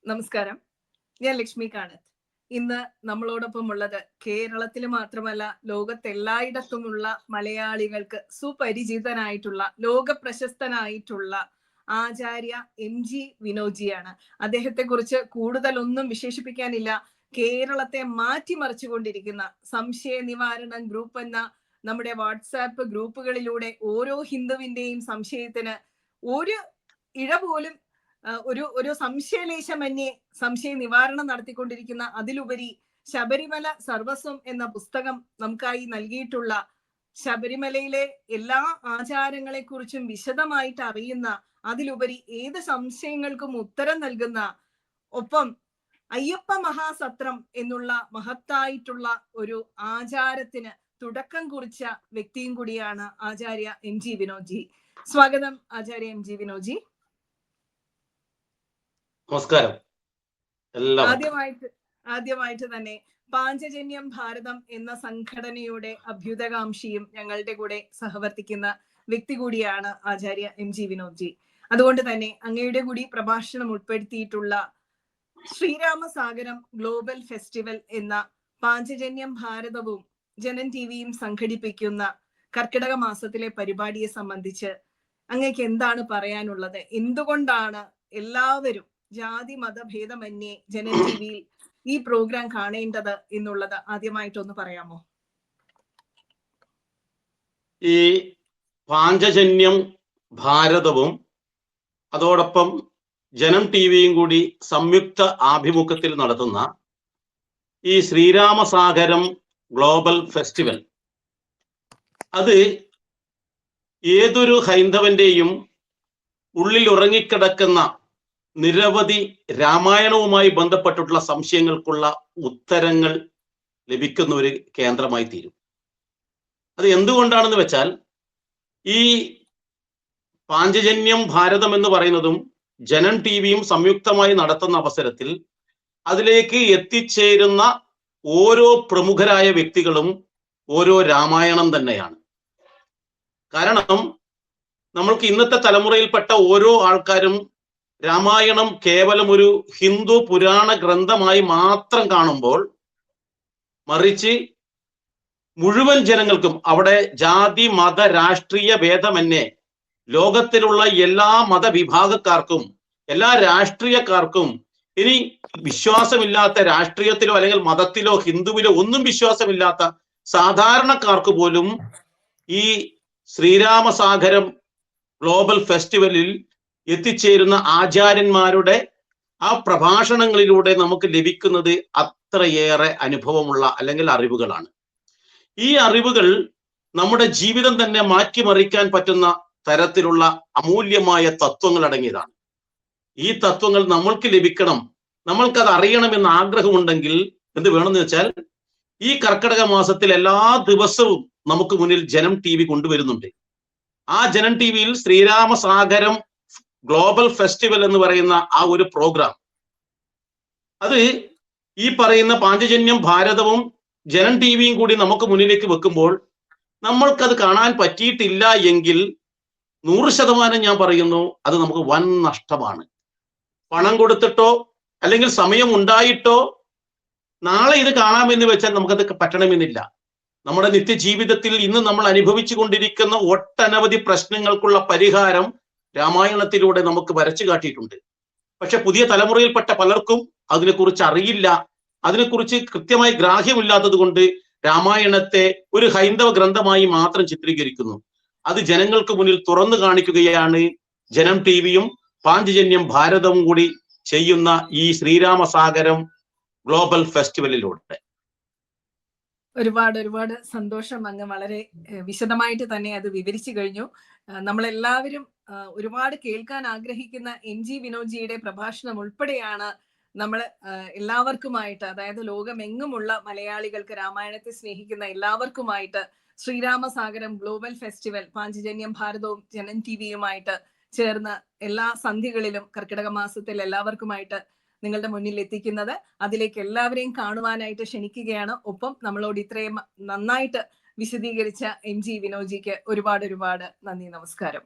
നമസ്കാരം. ഞാൻ ലക്ഷ്മി കാണത്ത്. ഇന്ന് നമ്മളോടൊപ്പം ഉള്ളത് കേരളത്തിൽ മാത്രമല്ല ലോകത്തെല്ലായിടത്തുമുള്ള മലയാളികൾക്ക് സുപരിചിതനായിട്ടുള്ള ലോകപ്രശസ്തനായിട്ടുള്ള ആചാര്യ MG വിനോജിയാണ്. അദ്ദേഹത്തെ കുറിച്ച് കൂടുതലൊന്നും വിശേഷിപ്പിക്കാനില്ല. കേരളത്തെ മാറ്റിമറിച്ചുകൊണ്ടിരിക്കുന്ന സംശയ നിവാരണ ഗ്രൂപ്പ് എന്ന നമ്മുടെ വാട്സാപ്പ് ഗ്രൂപ്പുകളിലൂടെ ഓരോ ഹിന്ദുവിന്റെയും സംശയത്തിന് ഒരു ഇഴ പോലും ഒരു സംശയലേശമന്യേ സംശയ നിവാരണം നടത്തിക്കൊണ്ടിരിക്കുന്ന, അതിലുപരി ശബരിമല സർവസ്വം എന്ന പുസ്തകം നമുക്കായി നൽകിയിട്ടുള്ള, ശബരിമലയിലെ എല്ലാ ആചാരങ്ങളെ കുറിച്ചും വിശദമായിട്ട് അറിയുന്ന, അതിലുപരി ഏത് സംശയങ്ങൾക്കും ഉത്തരം നൽകുന്ന, ഒപ്പം അയ്യപ്പ മഹാസത്രം എന്നുള്ള മഹത്തായിട്ടുള്ള ഒരു ആചാരത്തിന് തുടക്കം കുറിച്ച വ്യക്തിയും കൂടിയാണ് ആചാര്യ MG വിനോജി. സ്വാഗതം ആചാര്യ MG വിനോജി. നമസ്കാരം. ആദ്യമായിട്ട് തന്നെ പാഞ്ചജന്യം ഭാരതം എന്ന സംഘടനയുടെ അഭ്യുതകാംക്ഷിയും ഞങ്ങളുടെ കൂടെ സഹവർത്തിക്കുന്ന വ്യക്തി കൂടിയാണ് ആചാര്യ MG വിനോജി. അതുകൊണ്ട് തന്നെ അങ്ങയുടെ കൂടി പ്രഭാഷണം ഉൾപ്പെടുത്തിയിട്ടുള്ള ശ്രീരാമസാഗരം ഗ്ലോബൽ ഫെസ്റ്റിവൽ എന്ന പാഞ്ചജന്യം ഭാരതവും ജനൻ TVയും സംഘടിപ്പിക്കുന്ന കർക്കിടക മാസത്തിലെ പരിപാടിയെ സംബന്ധിച്ച് അങ്ങേക്ക് എന്താണ് പറയാനുള്ളത്? എന്തുകൊണ്ടാണ് എല്ലാവരും ജാതി മതഭേദമന്യേ ജനൻ TVയിൽ ഈ പ്രോഗ്രാം കാണേണ്ടത് എന്നുള്ളത് ആദ്യമായിട്ടൊന്ന് പറയാമോ? ഈ പാഞ്ചജന്യം ഭാരതവും അതോടൊപ്പം ജനം TVയും കൂടി സംയുക്ത ആഭിമുഖ്യത്തിൽ നടത്തുന്ന ഈ ശ്രീരാമസാഗരം ഗ്ലോബൽ ഫെസ്റ്റിവൽ, അത് ഏതൊരു ഹൈന്ദവന്റെയും ഉള്ളിൽ ഉറങ്ങിക്കിടക്കുന്ന നിരവധി രാമായണവുമായി ബന്ധപ്പെട്ടിട്ടുള്ള സംശയങ്ങൾക്കുള്ള ഉത്തരങ്ങൾ ലഭിക്കുന്ന ഒരു കേന്ദ്രമായി തീരും. അത് എന്തുകൊണ്ടാണെന്ന് വെച്ചാൽ, ഈ പാഞ്ചജന്യം ഭാരതം എന്ന് പറയുന്നതും ജനൻ TVയും സംയുക്തമായി നടത്തുന്ന അവസരത്തിൽ അതിലേക്ക് എത്തിച്ചേരുന്ന ഓരോ പ്രമുഖരായ വ്യക്തികളും ഓരോ രാമായണം തന്നെയാണ്. കാരണം നമ്മൾക്ക് ഇന്നത്തെ തലമുറയിൽപ്പെട്ട ഓരോ ആൾക്കാരും രാമായണം കേവലം ഒരു ഹിന്ദു പുരാണ ഗ്രന്ഥമായി മാത്രം കാണുമ്പോൾ, മറിച്ച് മുഴുവൻ ജനങ്ങൾക്കും, അവിടെ ജാതി മത രാഷ്ട്രീയ ഭേദമന്യേ ലോകത്തിലുള്ള എല്ലാ മതവിഭാഗക്കാർക്കും എല്ലാ രാഷ്ട്രീയക്കാർക്കും, ഇനി വിശ്വാസമില്ലാത്ത രാഷ്ട്രീയത്തിലോ അല്ലെങ്കിൽ മതത്തിലോ ഹിന്ദുവിലോ ഒന്നും വിശ്വാസമില്ലാത്ത സാധാരണക്കാർക്ക് പോലും ഈ ശ്രീരാമസാഗരം ഗ്ലോബൽ ഫെസ്റ്റിവലിൽ എത്തിച്ചേരുന്ന ആചാര്യന്മാരുടെ ആ പ്രഭാഷണങ്ങളിലൂടെ നമുക്ക് ലഭിക്കുന്നത് അത്രയേറെ അനുഭവമുള്ള അല്ലെങ്കിൽ അറിവുകളാണ്. ഈ അറിവുകൾ നമ്മുടെ ജീവിതം തന്നെ മാറ്റിമറിക്കാൻ പറ്റുന്ന തരത്തിലുള്ള അമൂല്യമായ തത്വങ്ങൾ അടങ്ങിയതാണ്. ഈ തത്വങ്ങൾ നമ്മൾക്ക് ലഭിക്കണം, നമ്മൾക്കത് അറിയണമെന്ന് ആഗ്രഹമുണ്ടെങ്കിൽ എന്ത് വേണമെന്ന് വെച്ചാൽ, ഈ കർക്കിടക മാസത്തിൽ എല്ലാ ദിവസവും നമുക്ക് മുന്നിൽ ജനം TV കൊണ്ടുവരുന്നുണ്ട്. ആ ജനം TVയിൽ ശ്രീരാമസാഗരം ഗ്ലോബൽ ഫെസ്റ്റിവൽ എന്ന് പറയുന്ന ആ ഒരു പ്രോഗ്രാം, അത് ഈ പറയുന്ന പാഞ്ചജന്യം ഭാരതവും ജനം TVയും കൂടി നമുക്ക് മുന്നിലേക്ക് വെക്കുമ്പോൾ, നമ്മൾക്കത് കാണാൻ പറ്റിയിട്ടില്ല എങ്കിൽ 100% ഞാൻ പറയുന്നു, അത് നമുക്ക് വൻ നഷ്ടമാണ്. പണം കൊടുത്തിട്ടോ അല്ലെങ്കിൽ സമയം ഉണ്ടായിട്ടോ നാളെ ഇത് കാണാമെന്ന് വെച്ചാൽ നമുക്കത് പറ്റണമെന്നില്ല. നമ്മുടെ നിത്യജീവിതത്തിൽ ഇന്ന് നമ്മൾ അനുഭവിച്ചു കൊണ്ടിരിക്കുന്ന ഒട്ടനവധി പ്രശ്നങ്ങൾക്കുള്ള പരിഹാരം രാമായണത്തിലൂടെ നമുക്ക് വരച്ചു കാട്ടിയിട്ടുണ്ട്. പക്ഷെ പുതിയ തലമുറയിൽപ്പെട്ട പലർക്കും അതിനെക്കുറിച്ച് അറിയില്ല, അതിനെക്കുറിച്ച് കൃത്യമായി ഗ്രാഹ്യമില്ലാത്തത് കൊണ്ട് രാമായണത്തെ ഒരു ഹൈന്ദവ ഗ്രന്ഥമായി മാത്രം ചിത്രീകരിക്കുന്നു. അത് ജനങ്ങൾക്ക് മുന്നിൽ തുറന്നു കാണിക്കുകയാണ് ജനം TVയും പാഞ്ചജന്യം ഭാരതവും കൂടി ചെയ്യുന്ന ഈ ശ്രീരാമസാഗരം ഗ്ലോബൽ ഫെസ്റ്റിവലിലൂടെ. ഒരുപാട് സന്തോഷം. അങ്ങ് വളരെ വിശദമായിട്ട് തന്നെ അത് വിവരിച്ചു കഴിഞ്ഞു. നമ്മളെല്ലാവരും ഒരുപാട് കേൾക്കാൻ ആഗ്രഹിക്കുന്ന MG വിനോജിയുടെ പ്രഭാഷണം ഉൾപ്പെടെയാണ് നമ്മൾ എല്ലാവർക്കുമായിട്ട്, അതായത് ലോകമെങ്ങുമുള്ള മലയാളികൾക്ക്, രാമായണത്തെ സ്നേഹിക്കുന്ന എല്ലാവർക്കുമായിട്ട് ശ്രീരാമസാഗരം ഗ്ലോബൽ ഫെസ്റ്റിവൽ പാഞ്ചജന്യം ഭാരതവും ജനൻ TVയുമായിട്ട് ചേർന്ന് എല്ലാ സന്ധ്യകളിലും കർക്കിടക മാസത്തിൽ എല്ലാവർക്കുമായിട്ട് നിങ്ങളുടെ മുന്നിൽ എത്തിക്കുന്നത്. അതിലേക്ക് എല്ലാവരെയും കാണുവാനായിട്ട് ക്ഷണിക്കുകയാണ്. ഒപ്പം നമ്മളോട് ഇത്രയും നന്നായിട്ട് വിശദീകരിച്ച MG വിനോജിക്ക് ഒരുപാട് നന്ദി, നമസ്കാരം.